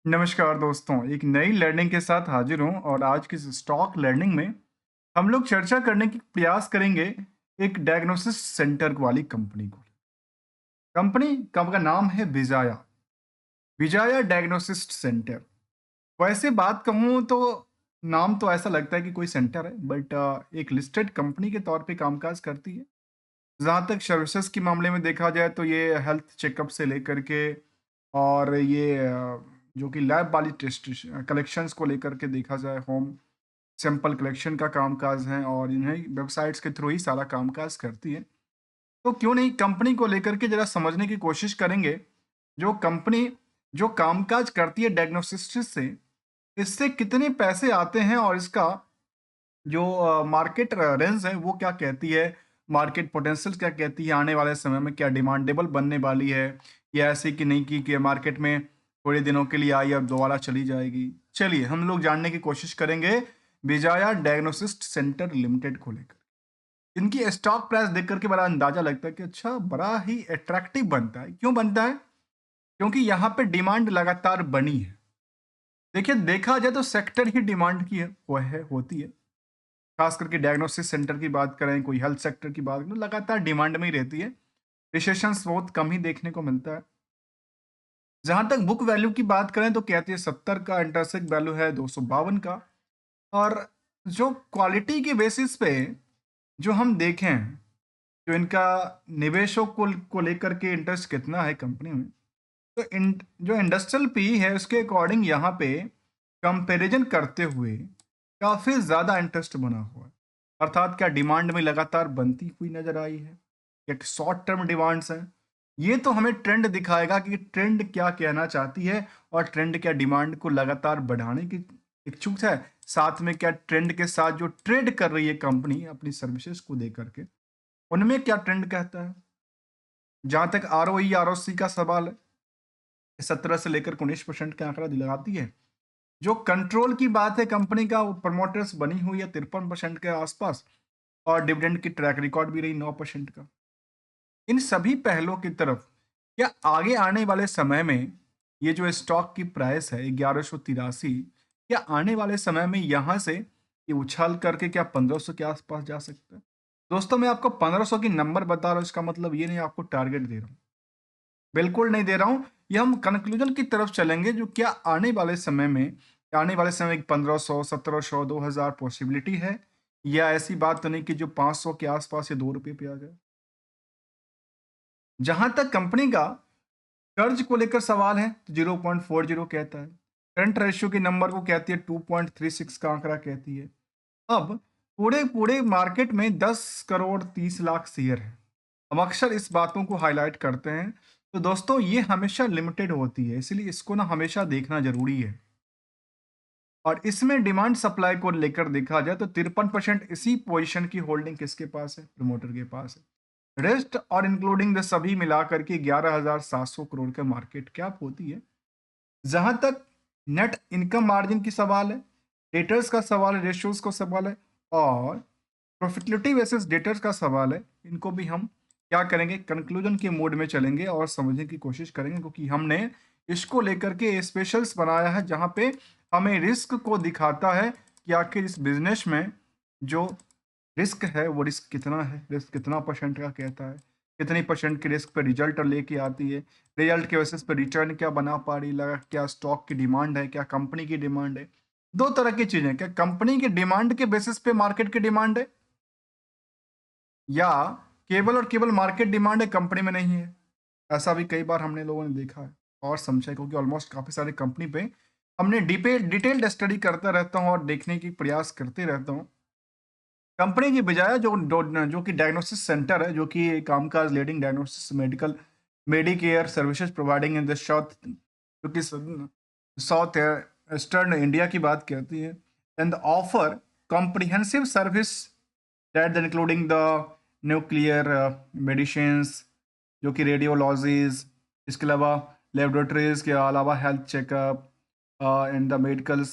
नमस्कार दोस्तों, एक नई लर्निंग के साथ हाजिर हूँ और आज की इस स्टॉक लर्निंग में हम लोग चर्चा करने की प्रयास करेंगे एक डायग्नोसिस सेंटर वाली कंपनी को। कंपनी का नाम है विजाया, विजाया डायग्नोसिस सेंटर। वैसे बात कहूँ तो नाम तो ऐसा लगता है कि कोई सेंटर है, बट एक लिस्टेड कंपनी के तौर पे कामकाज करती है। जहाँ तक सर्विसेज के मामले में देखा जाए तो ये हेल्थ चेकअप से लेकर के और ये जो कि लैब वाली टेस्ट कलेक्शंस को लेकर के देखा जाए, होम सैंपल कलेक्शन का कामकाज है और इन्हें वेबसाइट्स के थ्रू ही सारा कामकाज करती है। तो क्यों नहीं कंपनी को लेकर के जरा समझने की कोशिश करेंगे। जो कंपनी जो कामकाज करती है डायग्नोसिस से, इससे कितने पैसे आते हैं और इसका जो मार्केट रेंज है वो क्या कहती है, मार्केट पोटेंशियल क्या कहती है, आने वाले समय में क्या डिमांडेबल बनने वाली है या ऐसे कि नहीं कि मार्केट में थोड़े दिनों के लिए आई और दोबारा चली जाएगी। चलिए हम लोग जानने की कोशिश करेंगे विजाया डायग्नोसिस्ट सेंटर लिमिटेड को लेकर। इनकी स्टॉक प्राइस देख करके बड़ा अंदाजा लगता है कि अच्छा, बड़ा ही अट्रैक्टिव बनता है। क्यों बनता है? क्योंकि यहाँ पे डिमांड लगातार बनी है। देखिए, देखा जाए तो सेक्टर ही डिमांड की है, वो है होती है। खास करके डायग्नोसिस सेंटर की बात करें, कोई हेल्थ सेक्टर की बात करें, लगातार डिमांड में ही रहती है। रिसेशंस बहुत कम ही देखने को मिलता है। जहां तक बुक वैल्यू की बात करें तो कहती है 70 का, इंटरसेक वैल्यू है 252 का। और जो क्वालिटी के बेसिस पे जो हम देखें, जो इनका निवेशों को लेकर के इंटरेस्ट कितना है कंपनी में, तो जो इंडस्ट्रियल पी है उसके अकॉर्डिंग यहाँ पे कंपैरिजन करते हुए काफी ज्यादा इंटरेस्ट बना हुआ है। अर्थात क्या डिमांड में लगातार बनती हुई नजर आई है, एक शॉर्ट टर्म डिमांड्स है। ये तो हमें ट्रेंड दिखाएगा कि ट्रेंड क्या कहना चाहती है और ट्रेंड क्या डिमांड को लगातार बढ़ाने की इच्छुक है। साथ में क्या ट्रेंड के साथ जो ट्रेड कर रही है कंपनी अपनी सर्विसेज को देकर के, उनमें क्या ट्रेंड कहता है। जहां तक R O E R O सी का सवाल है, 17 से लेकर 19% का आंकड़ा दिलाती है। जो कंट्रोल की बात है कंपनी का, वो प्रमोटर्स बनी हुई है 53% के आसपास और डिविडेंड की ट्रैक रिकॉर्ड भी रही 9% का। इन सभी पहलों की तरफ क्या आगे आने वाले समय में ये जो स्टॉक की प्राइस है 1183, क्या आने वाले समय में यहाँ से ये उछाल करके क्या 1500 के आसपास जा सकता है? दोस्तों, मैं आपको 1500 की नंबर बता रहा हूँ, इसका मतलब ये नहीं आपको टारगेट दे रहा हूँ, बिल्कुल नहीं दे रहा हूँ। ये हम कंक्लूजन की तरफ चलेंगे जो क्या आने वाले समय 1500, 1700, 2000 पॉसिबिलिटी है, या ऐसी बात तो नहीं कि जो 500 के आसपास या 2 रुपये पे आ जाए। जहां तक कंपनी का कर्ज को लेकर सवाल है तो 0.40 कहता है। करंट रेशियो के नंबर को कहती है 2.36 का आंकड़ा कहती है। अब पूरे पूरे मार्केट में 10 करोड़ 30 लाख शेयर है। हम अक्सर इस बातों को हाईलाइट करते हैं। तो दोस्तों, ये हमेशा लिमिटेड होती है, इसलिए इसको ना हमेशा देखना जरूरी है। और इसमें डिमांड सप्लाई को लेकर देखा जाए तो 53% इसी पोजीशन की होल्डिंग किसके पास है? प्रमोटर के पास है। रेस्ट और इंक्लूडिंग द सभी मिलाकर के 11,700 करोड़ का मार्केट कैप होती है। जहां तक नेट इनकम मार्जिन की सवाल है, डेटर्स का सवाल है, रेशियोज का सवाल है और प्रॉफिटेबिलिटी वर्सेस डेटर्स का सवाल है, इनको भी हम क्या करेंगे, कंक्लूजन के मोड में चलेंगे और समझने की कोशिश करेंगे, क्योंकि हमने इसको लेकर के स्पेशल्स बनाया है जहां पे हमें रिस्क को दिखाता है कि आखिर इस बिजनेस में जो रिस्क है वो रिस्क कितना है, रिस्क कितना परसेंट का कहता है, कितनी परसेंट की रिस्क पे रिजल्ट लेके आती है, रिजल्ट के बेसिस पे रिटर्न क्या बना पा रही लगा, क्या स्टॉक की डिमांड है, क्या कंपनी की डिमांड है। दो तरह की चीजें, क्या कंपनी की डिमांड के बेसिस पे मार्केट की डिमांड है, या केवल और केवल मार्केट डिमांड है कंपनी में नहीं है। ऐसा भी कई बार हमने लोगों ने देखा है और समझा है, क्योंकि ऑलमोस्ट काफी सारे कंपनी पे हमने डिटेल्ड स्टडी करता रहता हूँ और देखने की प्रयास करते रहता हूँ। कंपनी की बजाय जो कि डायग्नोसिस सेंटर है, जो कि कामकाज leading diagnosis medical Medicare services providing in the south, जो कि साउथ ईस्टर्न इंडिया की बात करती है, and offer comprehensive service that including the nuclear medicine, जो कि रेडियोलॉजीज, इसके अलावा लेबोरेटरीज के अलावा health checkup and the medical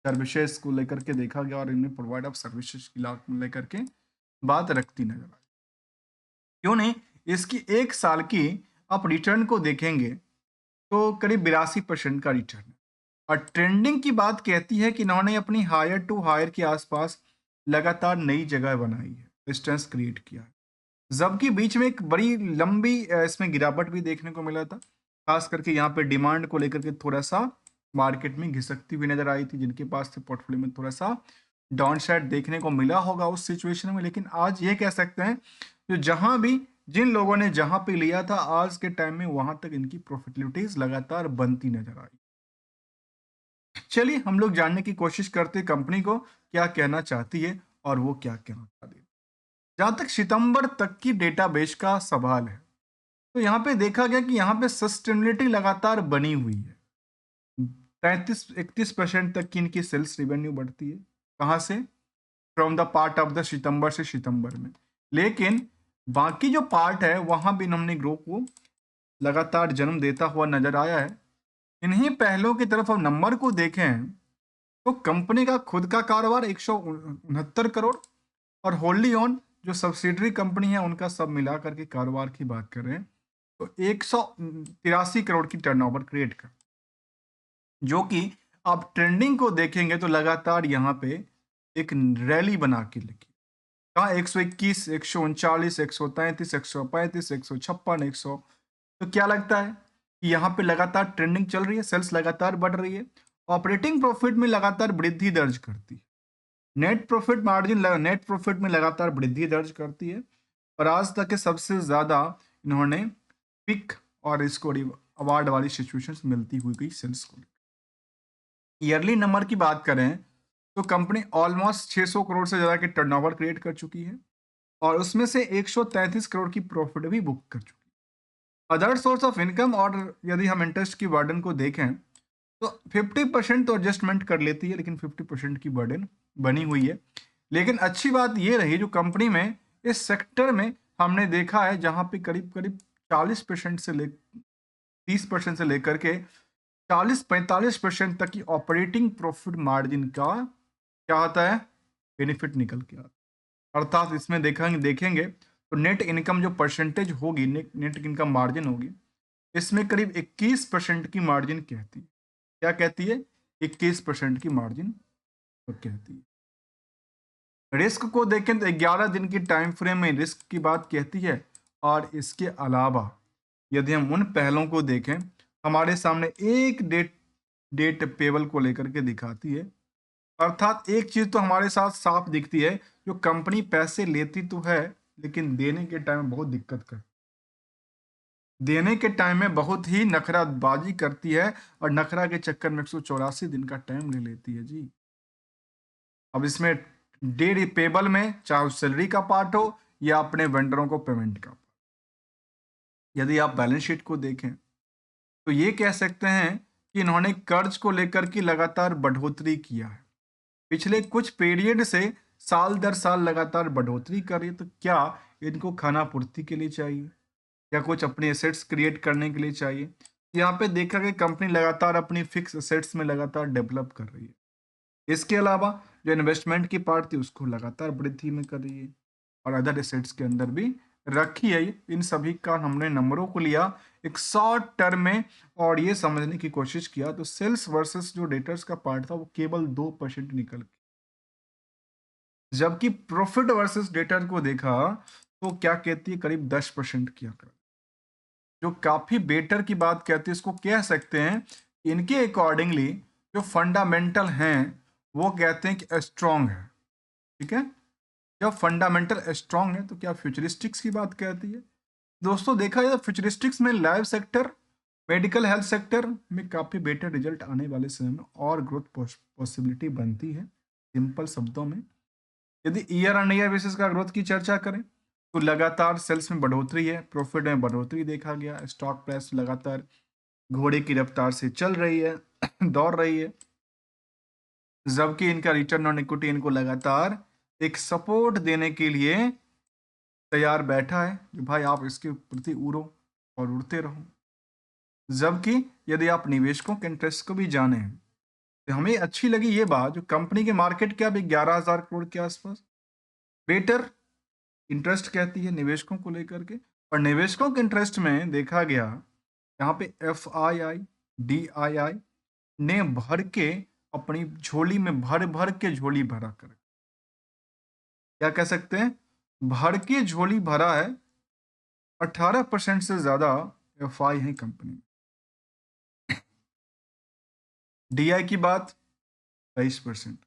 services को लेकर के देखा गया और इनमें प्रोवाइड ऑफ सर्विसेज की लेकर के बात रखती नजर आई। क्यों नहीं, इसकी 1 साल की आप रिटर्न को देखेंगे तो करीब 82% का रिटर्न है। और ट्रेंडिंग की बात कहती है कि इन्होंने अपनी हायर टू हायर के आसपास लगातार नई जगह बनाई है, डिस्टेंस क्रिएट किया है। जबकि बीच में एक बड़ी लंबी इसमें गिरावट भी देखने को मिला था। खास करके यहाँ पे डिमांड को लेकर के थोड़ा-सा मार्केट में घिसकती हुई नज़र आई थी, जिनके पास थे पोर्टफोलियो में थोड़ा-सा डाउनसाइड देखने को मिला होगा उस सिचुएशन में। लेकिन आज ये कह सकते हैं, जो जहाँ भी जिन लोगों ने जहाँ पे लिया था, आज के टाइम में वहाँ तक इनकी प्रॉफिटेबिलिटीज़ लगातार बनती नज़र आई। चलिए हम लोग जानने की कोशिश करते हैं कंपनी को क्या कहना चाहती है और वो क्या कहना चाहती है। जहाँ तक सितंबर तक की डेटाबेस का सवाल है, तो यहाँ पे देखा गया कि यहाँ पे सस्टेनेबिलिटी लगातार बनी हुई है। 33-31% तक की इनकी सेल्स रेवेन्यू बढ़ती है। कहाँ से? From the part of the सितंबर से सितंबर में। लेकिन बाकी जो पार्ट है वहाँ भी इन्होंने ग्रो को लगातार जन्म देता हुआ नजर आया है। इन्हीं पहलों की तरफ हम नंबर को देखें तो कंपनी का खुद का कारोबार 169 करोड़ और होल्डी ऑन जो सब्सिडरी कंपनी है उनका सब मिलाकर के कारोबार की बात कर रहे हैं तो 183 करोड़ की टर्नओवर क्रिएट कर, जो कि आप ट्रेंडिंग को देखेंगे तो लगातार यहाँ पे एक रैली बना के लिखी। कहाँ 121, 139, 133, 135, 156, 100। तो क्या लगता है कि यहाँ पे लगातार ट्रेंडिंग चल रही है, सेल्स लगातार बढ़ रही है, ऑपरेटिंग प्रॉफिट में लगातार वृद्धि दर्ज करती है, नेट प्रॉफिट में लगातार वृद्धि दर्ज करती है। और आज तक के सबसे ज्यादा इन्होंने पिक और इसको अवार्ड वाली सिचुएशंस मिलती हुई गई सेल्स को। ईयरली नंबर की बात करें तो कंपनी ऑलमोस्ट 600 करोड़ से ज़्यादा के टर्नओवर क्रिएट कर चुकी है और उसमें से 133 करोड़ की प्रॉफिट भी बुक कर चुकी है। अदर सोर्स ऑफ इनकम और यदि हम इंटरेस्ट की बर्डन को देखें तो 50% तो एडजस्टमेंट कर लेती है, लेकिन 50% की बर्डन बनी हुई है। लेकिन अच्छी बात ये रही जो कंपनी में इस सेक्टर में हमने देखा है जहाँ पे करीब करीब 40% से ले 30% से लेकर के 40-45% तक की ऑपरेटिंग प्रॉफिट मार्जिन का क्या होता है, बेनिफिट निकल के आता है। अर्थात इसमें देखेंगे तो नेट इनकम जो परसेंटेज होगी, नेट इनकम मार्जिन होगी, इसमें करीब 21% की मार्जिन कहती है। क्या कहती है? 21% की मार्जिन तो कहती है। रिस्क को देखें तो 11 दिन की टाइम फ्रेम में रिस्क की बात कहती है। और इसके अलावा यदि हम उन पहलों को देखें, हमारे सामने एक डेट पेबल को लेकर के दिखाती है। अर्थात एक चीज तो हमारे साथ साफ दिखती है, जो कंपनी पैसे लेती तो है लेकिन देने के टाइम में बहुत दिक्कत कर, देने के टाइम में बहुत ही नखराबाजी करती है और नखरा के चक्कर में 184 दिन का टाइम ले लेती है जी। अब इसमें डे पेबल में चाहे सैलरी का पार्ट हो या अपने वेंडरों को पेमेंट का, यदि आप बैलेंस शीट को देखें तो ये कह सकते हैं कि इन्होंने कर्ज को लेकर के लगातार बढ़ोतरी किया है। पिछले कुछ पीरियड से साल दर साल लगातार बढ़ोतरी कर रही है। तो क्या इनको खाना पूर्ति के लिए चाहिए या कुछ अपने एसेट्स क्रिएट करने के लिए चाहिए? यहाँ पे देखा कि कंपनी लगातार अपनी फिक्स एसेट्स में लगातार डेवलप कर रही है। इसके अलावा जो इन्वेस्टमेंट की पार्ट थी उसको लगातार वृद्धि में कर रही है और अदर एसेट्स के अंदर भी रखी है। इन सभी का हमने नंबरों को लिया एक शॉर्ट टर्म में और ये समझने की कोशिश किया तो सेल्स वर्सेस जो डेटर्स का पार्ट था वो केवल 2% निकल के, जबकि प्रॉफिट वर्सेस डेटर को देखा तो क्या कहती है, करीब 10% की आंकड़ा, जो काफी बेटर की बात कहती है। इसको कह सकते हैं इनके अकॉर्डिंगली जो फंडामेंटल हैं वो कहते हैं कि स्ट्रांग है। ठीक है, जब फंडामेंटल स्ट्रांग है तो क्या फ्यूचरिस्टिक्स की बात कहती है। दोस्तों देखा जाए फ्यूचरिस्टिक्स में live sector, medical health sector में काफी बेटर रिजल्ट आने वाले समय में और ग्रोथ पॉसिबिलिटी बनती है। सिंपल शब्दों में यदि ईयर ऑन ईयर बेसिस का ग्रोथ की चर्चा करें तो लगातार सेल्स में बढ़ोतरी है, प्रॉफिट में बढ़ोतरी देखा गया, स्टॉक प्राइस लगातार घोड़े की रफ्तार से चल रही है दौड़ रही है, जबकि इनका रिटर्न ऑन इक्विटी इनको लगातार एक सपोर्ट देने के लिए तैयार बैठा है कि भाई आप इसके प्रति उड़ो और उड़ते रहो। जबकि यदि आप निवेशकों के इंटरेस्ट को भी जाने तो हमें अच्छी लगी ये बात, जो कंपनी के मार्केट कैप 11,000 करोड़ के आसपास, बेटर इंटरेस्ट कहती है निवेशकों को लेकर के। और निवेशकों के इंटरेस्ट में देखा गया यहाँ पे FII, DII ने भर के अपनी झोली में भर भर के झोली भरा कर, क्या कह सकते हैं, भर के झोली भरा है। 18% से ज्यादा एफआई है कंपनी में। डीआई की बात 23%,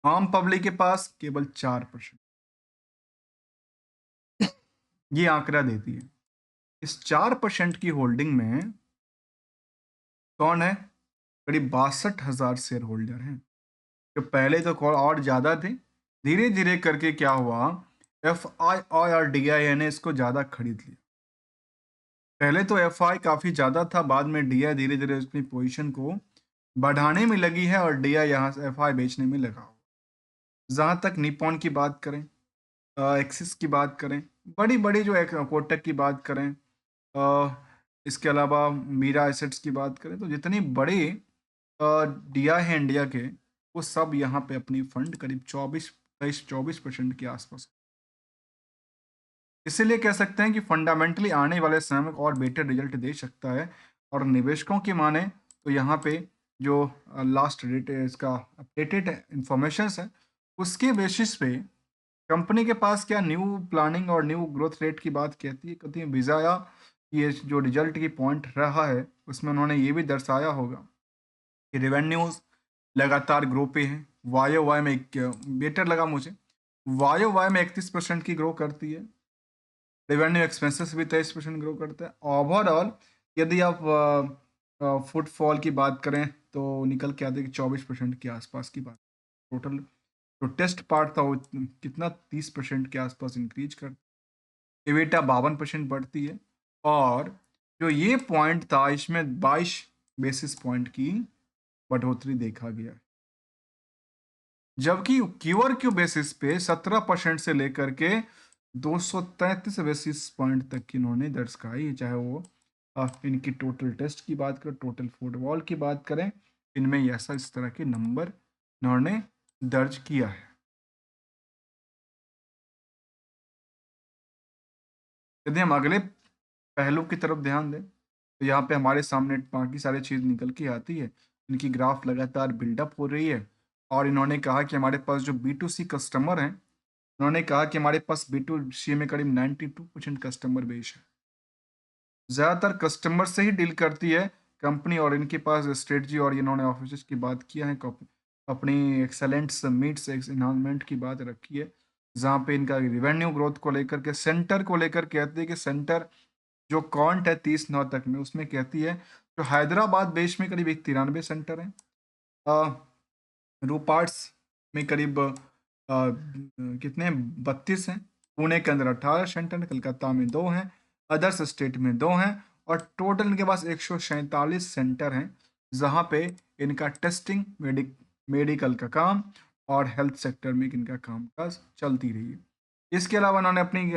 आम पब्लिक के पास केवल 4%। ये आंकड़ा देती है। इस 4% की होल्डिंग में कौन है, करीब 62,000 शेयर होल्डर हैं, जो पहले तो और ज्यादा थे। धीरे धीरे करके क्या हुआ, एफ आई और डी आई ने इसको ज्यादा खरीद लिया। पहले तो एफ आई काफी ज्यादा था, बाद में डी आई धीरे धीरे अपनी पोजीशन को बढ़ाने में लगी है और डी आई यहाँ से एफ आई बेचने में लगा हुआ। जहां तक निपॉन की बात करें, एक्सिस की बात करें, बड़ी बड़ी जो कोटक की बात करें, इसके अलावा मीरा एसेट्स की बात करें, तो जितनी बड़ी डीआई है इंडिया के, वो सब यहाँ पे अपनी फंड करीब 24% के आसपास। इसीलिए कह सकते हैं कि फंडामेंटली आने वाले समय में और बेटर रिजल्ट दे सकता है। और निवेशकों की माने तो यहाँ पे जो लास्ट रेट इसका अपडेटेड इंफॉर्मेशन है, उसके बेसिस पे कंपनी के पास क्या न्यू प्लानिंग और न्यू ग्रोथ रेट की बात कहती है विजाया। ये जो रिजल्ट की पॉइंट रहा है, उसमें उन्होंने ये भी दर्शाया होगा कि रेवेन्यूज लगातार ग्रो पे है। वायो वाई में एक बेटर लगा मुझे, वायो वाई में 31% की ग्रो करती है। रेवेन्यू एक्सपेंसेस भी 23% ग्रो करता है। ओवरऑल यदि आप फुटफॉल की बात करें तो निकल के आते कि 24% के आसपास की बात। टोटल जो टेस्ट पार्ट था वो कितना 30% के आसपास इंक्रीज कर, एविटा 52% बढ़ती है। और जो ये पॉइंट था, इसमें 22 बेसिस पॉइंट की बढ़ोतरी देखा गया है। जबकि क्यूआर क्यू बेसिस पे 17% से लेकर के 233 बेसिस पॉइंट तक की इन्होंने दर्ज कराई, चाहे वो इनकी टोटल टेस्ट की बात करें, टोटल फुटबॉल की बात करें, इनमें ऐसा इस तरह के नंबर इन्होंने दर्ज किया है। यदि हम अगले पहलू की तरफ ध्यान दें, तो यहाँ पे हमारे सामने बाकी सारी चीज़ निकल के आती है। इनकी ग्राफ लगातार बिल्डअप हो रही है। और इन्होंने कहा कि हमारे पास जो बी टू सी कस्टमर हैं, उन्होंने कहा कि हमारे पास बी टू सी में करीब 92% कस्टमर बेस है। ज़्यादातर कस्टमर से ही डील करती है कंपनी, और इनके पास स्ट्रेटजी और इन्होंने ऑफिस की बात किया है, अपनी एक्सेलेंट मीट्स एनहांसमेंट की बात रखी है। जहाँ पे इनका रिवेन्यू ग्रोथ को लेकर के, सेंटर को लेकर कहते हैं कि सेंटर जो काउंट है 30/9 तक में, उसमें कहती है जो हैदराबाद बेस में करीब 93 सेंटर है, रूपार्ट्स में करीब कितने 32 हैं, पुणे के अंदर 18 सेंटर हैं, कलकत्ता में 2 हैं, अदर्स स्टेट में 2 हैं, और टोटल इनके पास 147 सेंटर हैं जहाँ पे इनका टेस्टिंग, मेडिकल का काम और हेल्थ सेक्टर में इनका कामकाज चलती रही है। इसके अलावा उन्होंने अपनी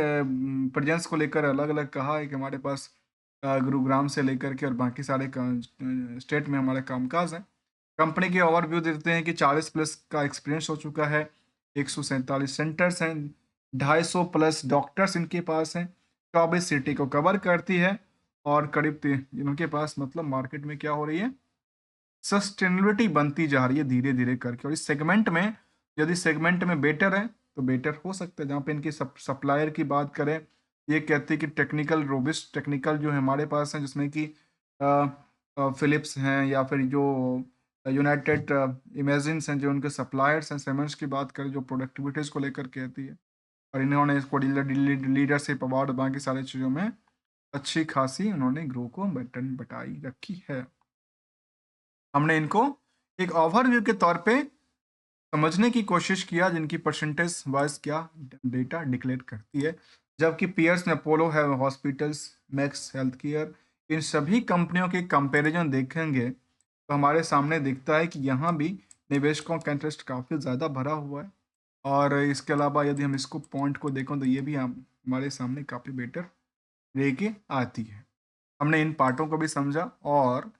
प्रेजेंस को लेकर अलग अलग कहा है कि हमारे पास गुरुग्राम से लेकर के और बाकी सारे स्टेट में हमारा कामकाज है। कंपनी के ओवरव्यू देते हैं कि 40 प्लस का एक्सपीरियंस हो चुका है, 147 सेंटर्स हैं, 250 प्लस डॉक्टर्स इनके पास हैं, 24 सिटी को कवर करती है, और करीब इनके पास मतलब मार्केट में क्या हो रही है, सस्टेनेबिलिटी बनती जा रही है धीरे धीरे करके। और इस सेगमेंट में, यदि सेगमेंट में बेटर है तो बेटर हो सकता है। जहाँ पे इनकी सप्लायर की बात करें, ये कहते हैं कि टेक्निकल रोबिस्ट टेक्निकल जो हमारे पास है, जिसमें कि फिलिप्स हैं या फिर जो यूनाइटेड इमेजिन्स हैं, जो उनके सप्लायर्स हैं, सेमेंट्स की बात करें जो प्रोडक्टिविटीज को लेकर कहती है, और इन्होंने इसको लीडरशिप अवार्ड बाकी सारी चीज़ों में अच्छी खासी उन्होंने ग्रो को बटन बटाई रखी है। हमने इनको एक ओवरव्यू के तौर पे समझने की कोशिश किया, जिनकी परसेंटेज वाइज क्या डेटा डिक्लेयर करती है। जबकि पीयर्स में अपोलो है, हॉस्पिटल्स, मैक्स हेल्थ केयर, इन सभी कंपनियों के कंपैरिजन देखेंगे तो हमारे सामने दिखता है कि यहाँ भी निवेशकों का इंटरेस्ट काफ़ी ज़्यादा भरा हुआ है। और इसके अलावा यदि हम इसको पॉइंट को देखें तो ये भी हमारे सामने काफ़ी बेटर लेके आती है। हमने इन पार्टों को भी समझा। और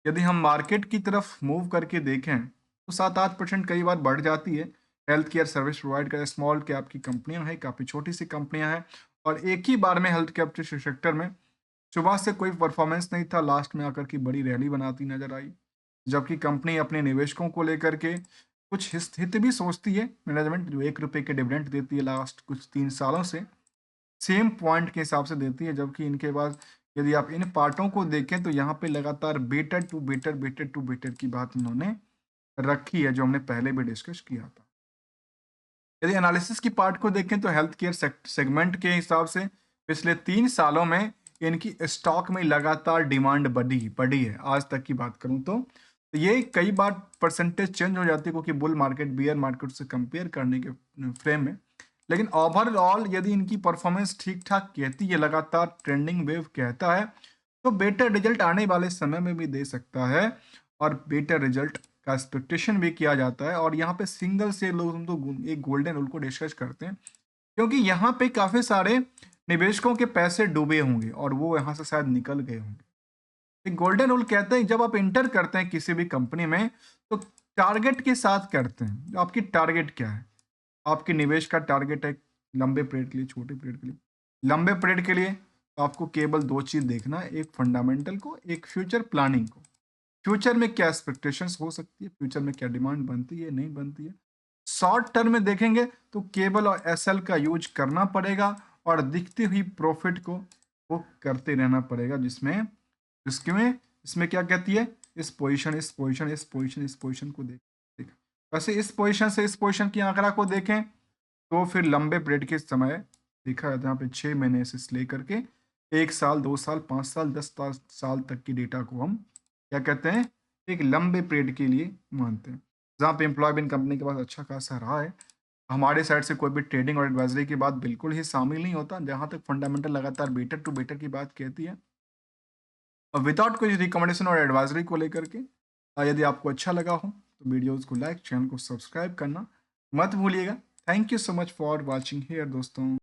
यदि हम मार्केट की तरफ मूव करके देखें तो 7-8% कई बार बढ़ जाती है। हेल्थ केयर सर्विस प्रोवाइड कर स्मॉल कैप की कंपनियां हैं, काफ़ी छोटी सी कंपनियां हैं, और एक ही बार में हेल्थ केयर सेक्टर में सुबह से कोई परफॉर्मेंस नहीं था, लास्ट में आकर की बड़ी रैली बनाती नजर आई। जबकि कंपनी अपने निवेशकों को लेकर के कुछ हित भी सोचती है। मैनेजमेंट जो ₹1 के डिविडेंड देती है लास्ट कुछ 3 सालों से, सेम पॉइंट के हिसाब से देती है, जबकि इनके पास यदि आप इन पार्टों को देखें तो यहाँ पे लगातार better to better, better to better की बात इन्होंने रखी है, जो हमने पहले भी डिस्कस किया था। यदि एनालिसिस की पार्ट को देखें तो हेल्थ केयर सेगमेंट के हिसाब से पिछले 3 सालों में इनकी स्टॉक में लगातार डिमांड बढ़ी है। आज तक की बात करूं तो ये कई बार परसेंटेज चेंज हो जाती है, क्योंकि बुल मार्केट बियर मार्केट से कंपेयर करने के फ्रेम में। लेकिन ओवरऑल यदि इनकी परफॉर्मेंस ठीक ठाक कहती है, लगातार ट्रेंडिंग वेव कहता है, तो बेटर रिजल्ट आने वाले समय में भी दे सकता है, और बेटर रिजल्ट का एक्सपेक्टेशन भी किया जाता है। और यहाँ पे सिंगल से लोग हम तो एक गोल्डन रूल को डिस्कस करते हैं, क्योंकि यहाँ पे काफी सारे निवेशकों के पैसे डूबे होंगे और वो यहाँ से शायद निकल गए होंगे। एक गोल्डन रूल कहते हैं जब आप इंटर करते हैं किसी भी कंपनी में, तो टारगेट के साथ करते हैं। तो आपकी टारगेट क्या है? आपके निवेश का टारगेट है लंबे पीरियड के लिए, छोटे पीरियड के लिए। लंबे पीरियड के लिए तो आपको केवल 2 चीज देखना है, एक फंडामेंटल को, एक फ्यूचर प्लानिंग को। फ्यूचर में क्या एक्सपेक्टेशंस हो सकती है, फ्यूचर में क्या डिमांड बनती है, नहीं बनती है। शॉर्ट टर्म में देखेंगे तो केबल और एसएल का यूज करना पड़ेगा, और दिखती हुई प्रॉफिट को वो करते रहना पड़ेगा, जिसमें इसमें क्या कहती है, इस पोजीशन, इस पोजीशन, इस पोजीशन, इस पोजीशन को देख। वैसे इस पोजीशन से इस पोजीशन की आंकड़ा को देखें तो फिर लंबे पीरियड के समय देखा जाता है, यहाँ पे 6 महीने से लेकर के 1 साल, 2 साल, 5 साल, 10 साल तक की डेटा को हम क्या कहते हैं, एक लंबे पीरियड के लिए मानते हैं। जहाँ पे एम्प्लॉयमेंट कंपनी के पास अच्छा खासा रहा है। हमारे साइड से कोई भी ट्रेडिंग और एडवाइजरी की बात बिल्कुल ही शामिल नहीं होता, जहाँ तक फंडामेंटल लगातार बेटर टू बेटर की बात कहती है, और विदाउट कोई रिकमेंडेशन और एडवाइजरी को लेकर के। यदि आपको अच्छा लगा हो तो वीडियोज़ को लाइक, चैनल को सब्सक्राइब करना मत भूलिएगा। Thank you so much for watching here दोस्तों।